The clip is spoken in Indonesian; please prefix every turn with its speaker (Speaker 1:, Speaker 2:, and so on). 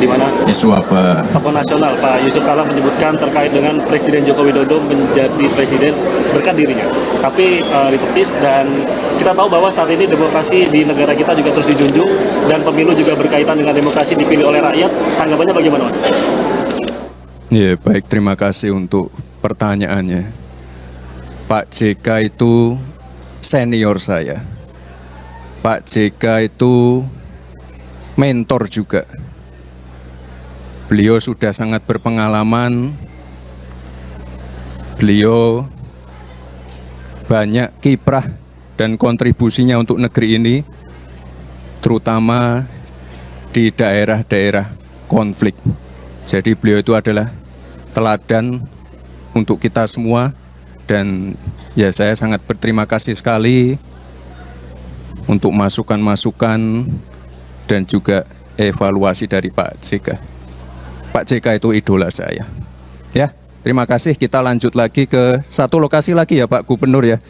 Speaker 1: di mana
Speaker 2: Isu apa?
Speaker 1: tokoh nasional Pak Yusuf Kala menyebutkan terkait dengan Presiden Joko Widodo menjadi presiden berkat dirinya. Tapi ditepis, dan kita tahu bahwa saat ini demokrasi di negara kita juga terus dijunjung dan pemilu juga berkaitan dengan demokrasi dipilih oleh rakyat. Tanggapannya bagaimana, Mas?
Speaker 2: Ya, baik, terima kasih untuk pertanyaannya. Pak JK itu senior saya. Pak JK itu mentor juga. Beliau sudah sangat berpengalaman. Beliau banyak kiprah dan kontribusinya untuk negeri ini, terutama di daerah-daerah konflik. Jadi beliau itu adalah teladan untuk kita semua, dan ya saya sangat berterima kasih sekali untuk masukan-masukan dan juga evaluasi dari Pak JK. Pak JK itu idola saya. Ya, terima kasih. Kita lanjut lagi ke satu lokasi lagi ya Pak Gubernur ya.